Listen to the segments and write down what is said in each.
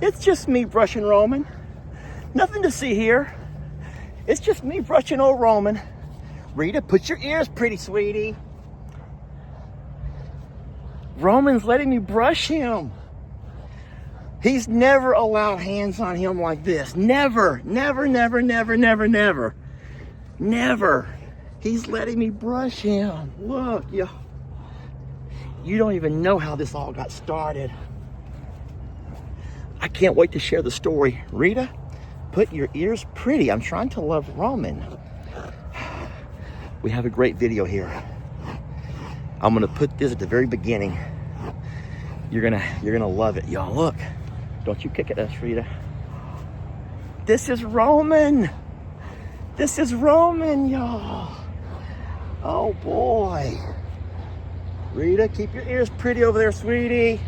It's just me brushing Roman. Nothing to see here. It's just me brushing old Roman. Rita, put your ears pretty, sweetie. Roman's letting me brush him. He's never allowed hands on him like this. Never, never, never, never, never, never. Never. He's letting me brush him. Look, yo. You don't even know how this all got started. I can't wait to share the story. Rita, put your ears pretty. I'm trying to love Roman. We have a great video here. I'm gonna put this at the very beginning. You're gonna love it, y'all. Look, don't you kick at us, Rita. This is Roman. This is Roman, y'all. Oh boy. Rita, keep your ears pretty over there, sweetie.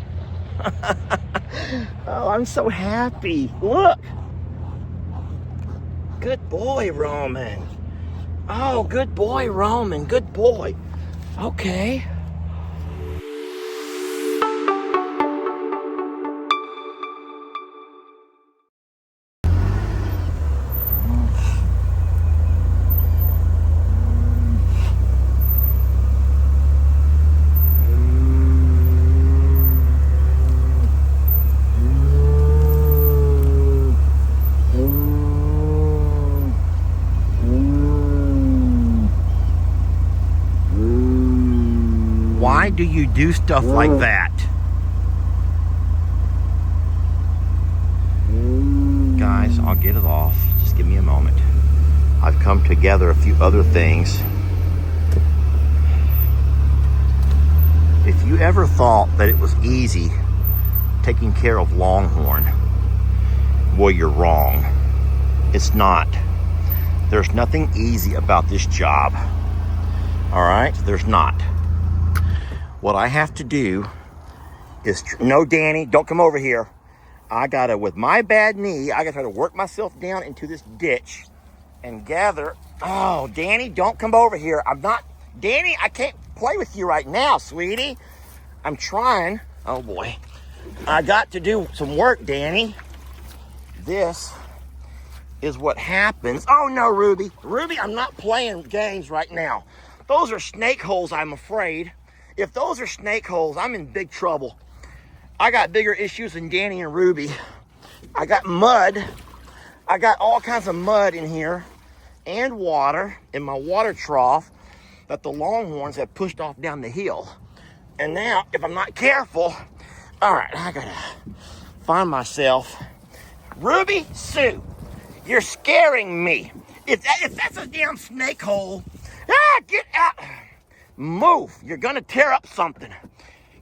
Oh, I'm so happy. Look. Good boy, Roman. Oh, good boy, Roman. Good boy. Okay. Why do you do stuff like that? Guys, I'll get it off. Just give me a moment. I've come together a few other things. If you ever thought that it was easy taking care of Longhorn, well, you're wrong. It's not. There's nothing easy about this job. All right? There's not. What I have to do is, no, Danny, don't come over here. I gotta, with my bad knee, I gotta try to work myself down into this ditch and gather. Oh, Danny, don't come over here. I'm not, Danny, I can't play with you right now, sweetie. I'm trying. Oh boy. I got to do some work, Danny. This is what happens. Oh no, Ruby. Ruby, I'm not playing games right now. Those are snake holes, I'm afraid. If those are snake holes, I'm in big trouble. I got bigger issues than Danny and Ruby. I got mud. I got all kinds of mud in here and water in my water trough that the Longhorns have pushed off down the hill. And now, if I'm not careful, all right, I gotta find myself. Ruby, Sue, you're scaring me. If that's a damn snake hole, get out. Move. You're gonna tear up something.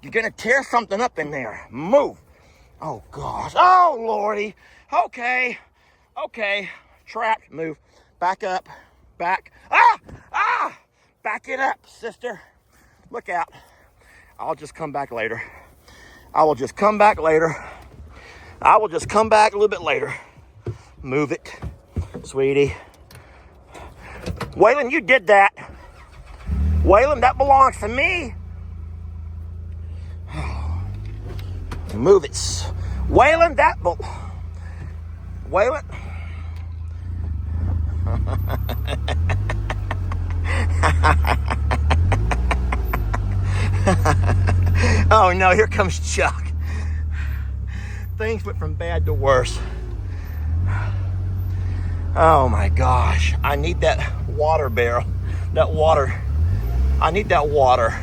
You're gonna tear something up in there. Move. Oh gosh. Oh Lordy. Okay. Okay. Trapped. Move. Back up. Back. Back it up, sister. Look out. I'll just come back later. I will just come back later. I will just come back a little bit later. Move it, sweetie. Waylon, you did that. Waylon, that belongs to me. Move it. Waylon, Waylon. Oh no, here comes Chuck. Things went from bad to worse. Oh my gosh, I need that water barrel, that water. I need that water.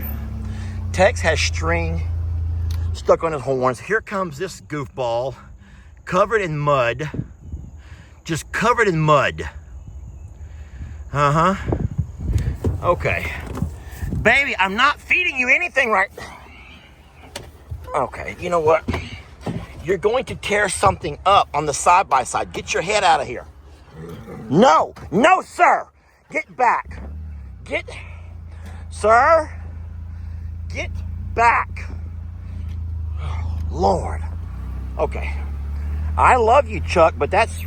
Tex has string stuck on his horns. Here comes this goofball, covered in mud, just covered in mud. Okay. Baby, I'm not feeding you anything right now. Okay, you know what? You're going to tear something up on the side-by-side. Get your head out of here. No, no, sir. Get back. Sir, get back. Oh, Lord. Okay. I love you, Chuck, but that's...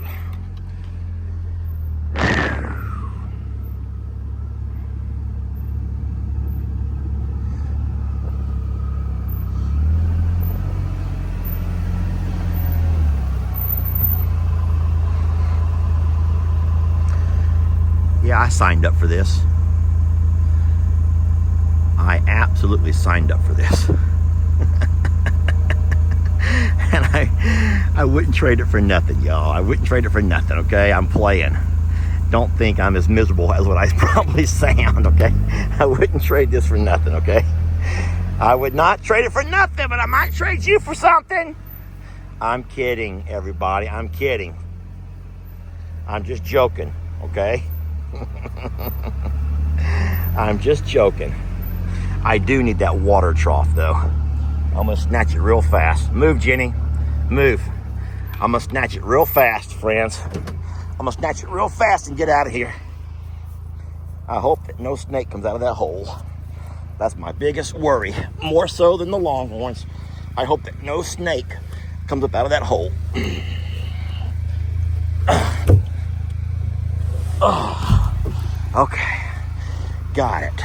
signed up for this. I absolutely signed up for this. And I wouldn't trade it for nothing, y'all. I wouldn't trade it for nothing, okay? I'm playing. Don't think I'm as miserable as what I probably sound, okay? I wouldn't trade this for nothing, okay? I would not trade it for nothing, but I might trade you for something. I'm kidding, everybody. I'm kidding. I'm just joking, okay? I'm just joking. I do need that water trough, though. I'm gonna snatch it real fast. Move, Jenny. Move. I'm gonna snatch it real fast, friends. I'm gonna snatch it real fast and get out of here. I hope that no snake comes out of that hole. That's my biggest worry, more so than the longhorns. I hope that no snake comes up out of that hole. Okay, got it.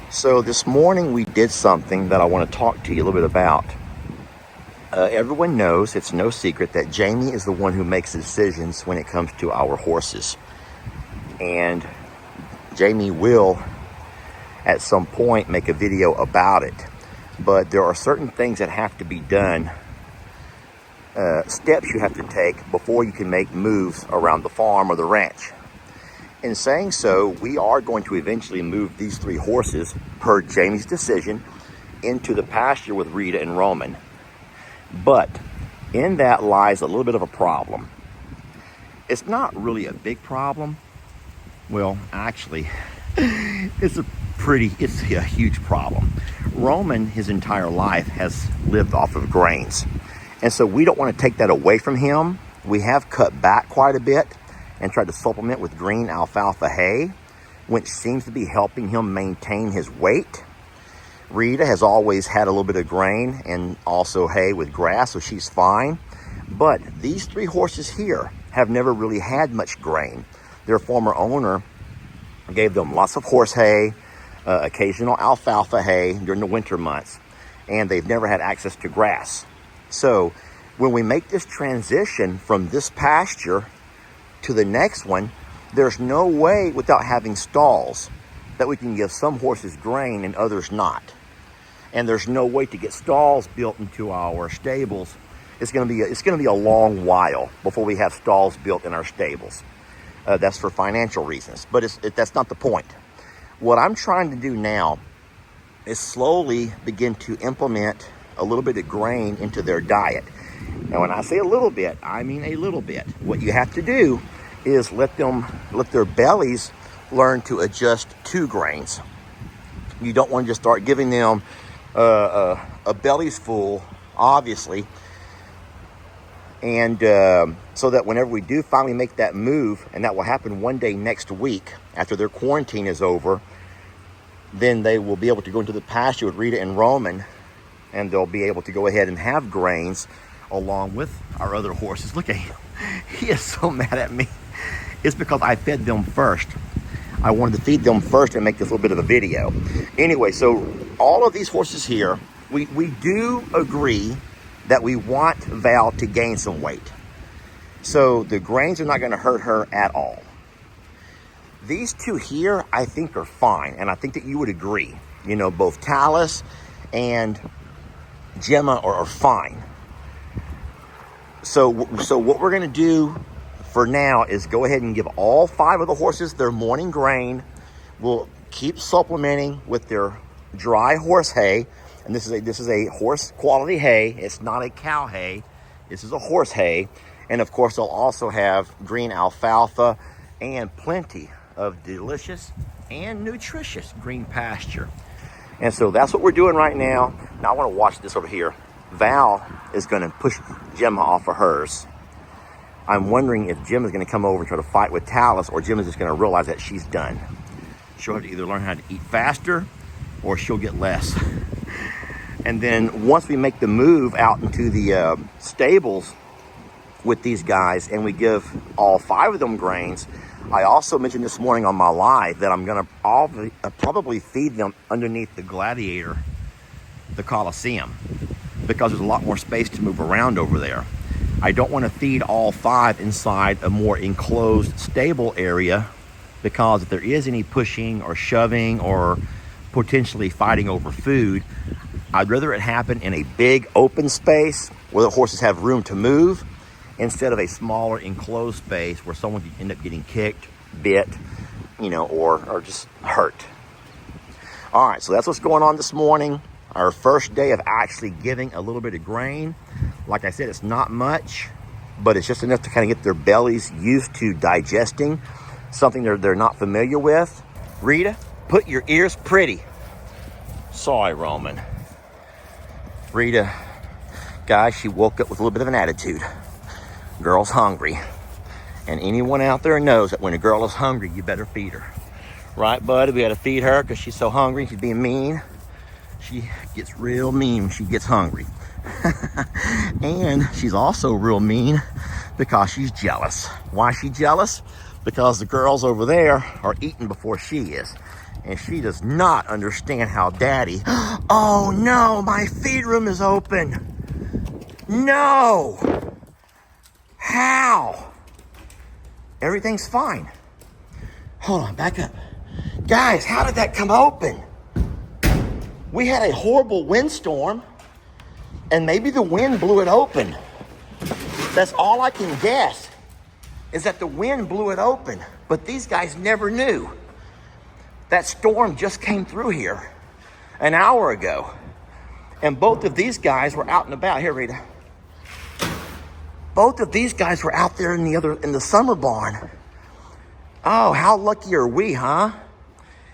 So this morning we did something that I want to talk to you a little bit about. Everyone knows, it's no secret, that Jamie is the one who makes the decisions when it comes to our horses. And Jamie will, at some point, make a video about it. But there are certain things that have to be done, steps you have to take before you can make moves around the farm or the ranch. In saying so, we are going to eventually move these 3 horses, per Jamie's decision, into the pasture with Rita and Roman. But in that lies a little bit of a problem. It's not really a big problem. Well, actually, it's a huge problem. Roman, his entire life, has lived off of grains. And so we don't want to take that away from him. We have cut back quite a bit and tried to supplement with green alfalfa hay, which seems to be helping him maintain his weight. Rita has always had a little bit of grain and also hay with grass, so she's fine. But these 3 horses here have never really had much grain. Their former owner gave them lots of horse hay, occasional alfalfa hay during the winter months, and they've never had access to grass. So when we make this transition from this pasture to the next one, there's no way without having stalls that we can give some horses grain and others not. And there's no way to get stalls built into our stables. It's going to be a long while before we have stalls built in our stables. That's for financial reasons, but that's not the point. What I'm trying to do now is slowly begin to implement a little bit of grain into their diet. Now, when I say a little bit, I mean a little bit. What you have to do is let their bellies learn to adjust to grains. You don't want to just start giving them a belly's full, obviously, and so that whenever we do finally make that move, and that will happen one day next week after their quarantine is over, then they will be able to go into the pasture with Rita and Roman, and they'll be able to go ahead and have grains along with our other horses. Look at him. He is so mad at me. It's because I fed them first. I wanted to feed them first and make this little bit of a video. Anyway, so all of these horses here, we do agree that we want Val to gain some weight. So the grains are not going to hurt her at all. These 2 here, I think, are fine. And I think that you would agree. You know, both Talus and Gemma are fine. So what we're going to do for now is go ahead and give all 5 of the horses their morning grain. We'll keep supplementing with their dry horse hay. And this is a horse quality hay. It's not a cow hay. This is a horse hay. And of course, they'll also have green alfalfa and plenty of delicious and nutritious green pasture. And so that's what we're doing right now. Now I want to watch this over here. Val is going to push Gemma off of hers. I'm wondering if Jim is going to come over and try to fight with Talus, or Jim is just going to realize that she's done. She'll have to either learn how to eat faster or she'll get less. And then once we make the move out into the stables with these guys and we give all 5 of them grains, I also mentioned this morning on my live that I'm going to probably feed them underneath the Gladiator, the Coliseum, because there's a lot more space to move around over there. I don't want to feed all 5 inside a more enclosed, stable area, because if there is any pushing or shoving or potentially fighting over food, I'd rather it happen in a big open space where the horses have room to move, instead of a smaller enclosed space where someone could end up getting kicked, bit, or just hurt. All right, so that's what's going on this morning. Our first day of actually giving a little bit of grain. Like I said, it's not much, but it's just enough to kind of get their bellies used to digesting something they're not familiar with. Rita, put your ears pretty. Sorry, Roman. Rita, guys, she woke up with a little bit of an attitude. Girl's hungry. And anyone out there knows that when a girl is hungry, you better feed her. Right, buddy? We got to feed her because she's so hungry. She's being mean. She gets real mean when she gets hungry. And she's also real mean because she's jealous. Why is she jealous? Because the girls over there are eating before she is. And she does not understand how daddy, oh no, my feed room is open. No. How? Everything's fine. Hold on, back up. Guys, how did that come open? We had a horrible windstorm, and maybe the wind blew it open. That's all I can guess, is that the wind blew it open. But these guys never knew. That storm just came through here an hour ago. And both of these guys were out and about. Here, Rita. Both of these guys were out there in the summer barn. Oh, how lucky are we, huh?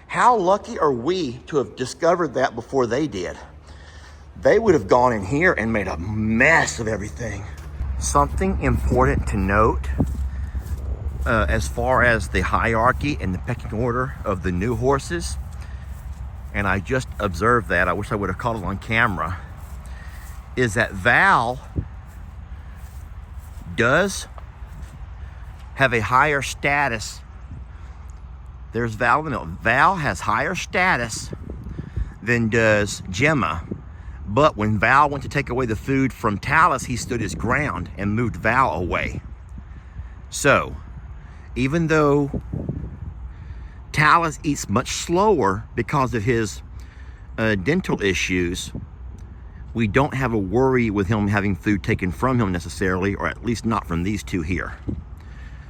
How lucky are we to have discovered that before they did? They would have gone in here and made a mess of everything. Something important to note, as far as the hierarchy and the pecking order of the new horses, and I just observed that, I wish I would have caught it on camera, is that Val does have a higher status. There's Val. Val has higher status than does Gemma. But when Val went to take away the food from Talus, he stood his ground and moved Val away. So, even though Talus eats much slower because of his dental issues, we don't have a worry with him having food taken from him necessarily, or at least not from these two here.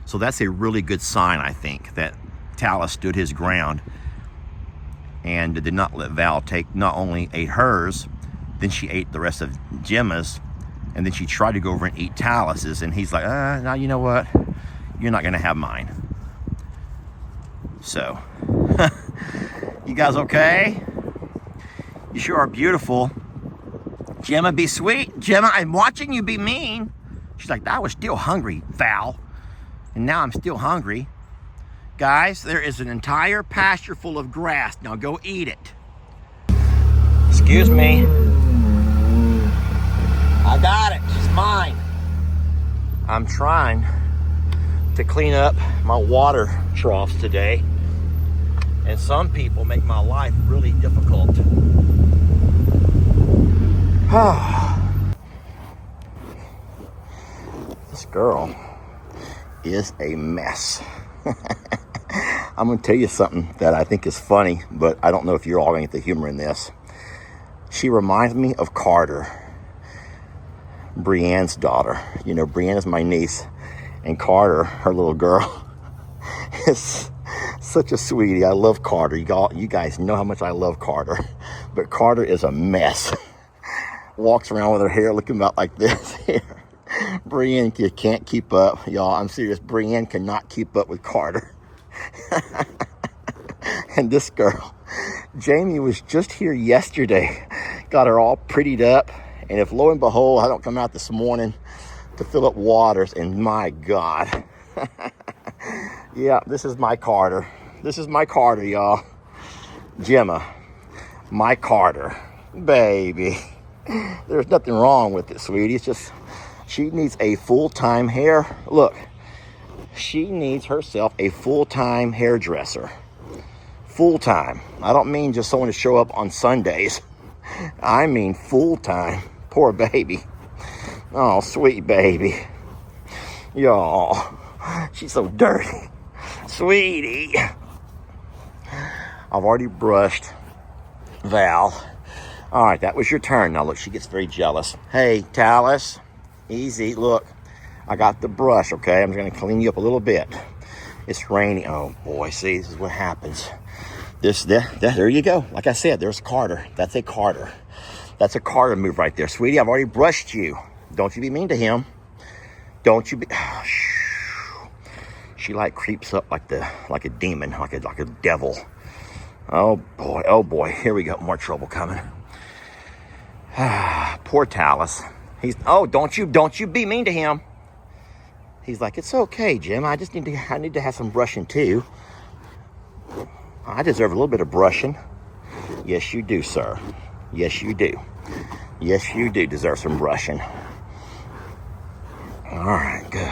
So that's a really good sign, I think, that Talus stood his ground and did not let Val take, not only ate hers, then she ate the rest of Gemma's, and then she tried to go over and eat Talus's, and he's like, now you know what? You're not gonna have mine. So, you guys okay? You sure are beautiful. Gemma, be sweet. Gemma, I'm watching you be mean. She's like, I was still hungry, Val. And now I'm still hungry. Guys, there is an entire pasture full of grass. Now go eat it. Excuse me. I got it. It's mine. I'm trying to clean up my water troughs today. And some people make my life really difficult. This girl is a mess. I'm gonna tell you something that I think is funny, but I don't know if you're all gonna get the humor in this. She reminds me of Carter, Brienne's daughter. You know, Brienne is my niece, and Carter, her little girl, is such a sweetie. I love Carter. You guys know how much I love Carter, but Carter is a mess. Walks around with her hair looking about like this here. Brienne can't keep up, y'all. I'm serious. Brienne cannot keep up with Carter. And this girl, Jamie, was just here yesterday. Got her all prettied up. And if lo and behold, I don't come out this morning to fill up waters, and my God. Yeah, this is my Carter. This is my Carter, y'all. Gemma, my Carter. Baby. There's nothing wrong with it, sweetie. It's just, she needs a full-time hair. Look, she needs herself a full-time hairdresser. Full-time. I don't mean just someone to show up on Sundays. I mean full-time. Poor baby. Oh, sweet baby. Y'all, she's so dirty. Sweetie. I've already brushed Val. All right, that was your turn. Now look, she gets very jealous. Hey, Talus, easy. Look, I got the brush, okay? I'm just gonna clean you up a little bit. It's raining. Oh boy, see, this is what happens. There you go. Like I said, there's Carter. That's a Carter. That's a Carter move right there. Sweetie, I've already brushed you. Don't you be mean to him. Don't you be... She like creeps up like a demon, like a devil. Oh boy, here we go. More trouble coming. Poor Talus. Don't you be mean to him. He's like, it's okay, Jim. I need to have some brushing too. I deserve a little bit of brushing. Yes, you do, sir. Yes, you do. Yes, you do deserve some brushing. All right, good.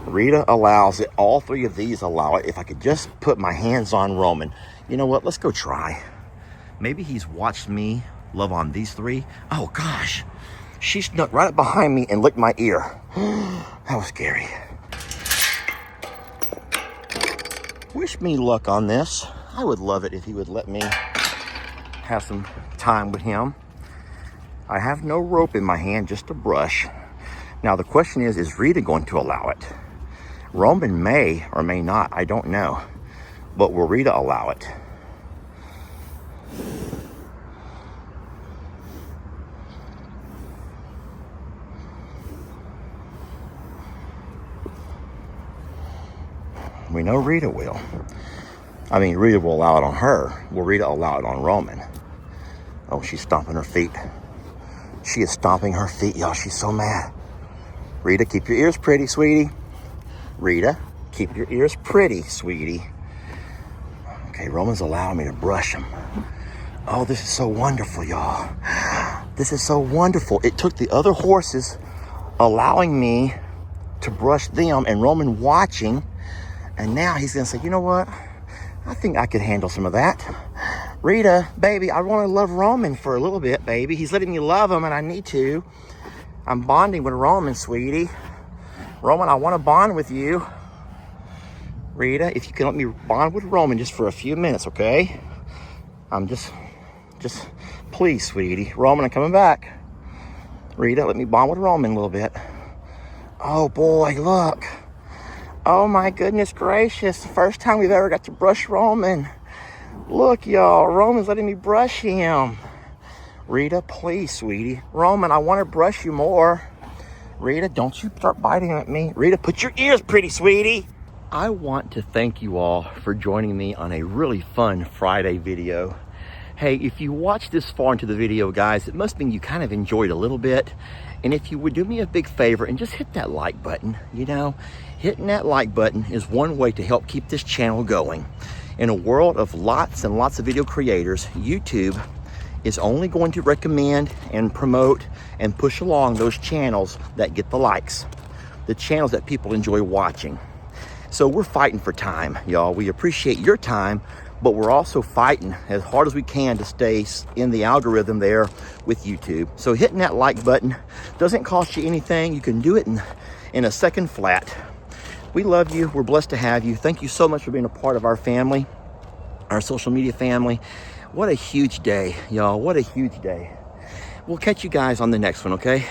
Rita allows it. All three of these allow it. If I could just put my hands on Roman. You know what? Let's go try. Maybe he's watched me love on these three. Oh, gosh. She snuck right up behind me and licked my ear. That was scary. Wish me luck on this. I would love it if he would let me have some time with him. I have no rope in my hand, just a brush. Now the question is Rita going to allow it? Roman may or may not, I don't know. But will Rita allow it? We know Rita will. I mean, Rita will allow it on her. Will Rita allow it on Roman? Oh, she's stomping her feet. She is stomping her feet, y'all. She's so mad. Rita, keep your ears pretty, sweetie. Rita, keep your ears pretty, sweetie. Okay, Roman's allowing me to brush him. Oh, this is so wonderful, y'all. This is so wonderful. It took the other horses allowing me to brush them and Roman watching. And now he's going to say, you know what? I think I could handle some of that. Rita, baby, I want to love Roman for a little bit, baby. He's letting me love him, and I need to. I'm bonding with Roman, sweetie. Roman, I want to bond with you. Rita, if you can let me bond with Roman just for a few minutes, okay? I'm just, please, sweetie. Roman, I'm coming back. Rita, let me bond with Roman a little bit. Oh, boy, look. Oh my goodness gracious, the first time we've ever got to brush Roman. Look, y'all, Roman's letting me brush him. Rita, please, sweetie. Roman, I want to brush you more. Rita, don't you start biting at me. Rita, put your ears pretty, sweetie. I want to thank you all for joining me on a really fun Friday video. Hey, if you watched this far into the video, guys, it must mean you kind of enjoyed a little bit. And if you would do me a big favor and just hit that like button, you know, hitting that like button is one way to help keep this channel going. In a world of lots and lots of video creators, YouTube is only going to recommend and promote and push along those channels that get the likes, the channels that people enjoy watching. So we're fighting for time, y'all. We appreciate your time, but we're also fighting as hard as we can to stay in the algorithm there with YouTube. So hitting that like button doesn't cost you anything. You can do it in a second flat. We love you. We're blessed to have you. Thank you so much for being a part of our family, our social media family. What a huge day, y'all. What a huge day. We'll catch you guys on the next one, okay?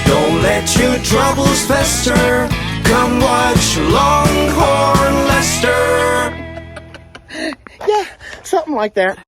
Don't let your troubles fester. Come watch Longhorn Lester. Yeah, something like that.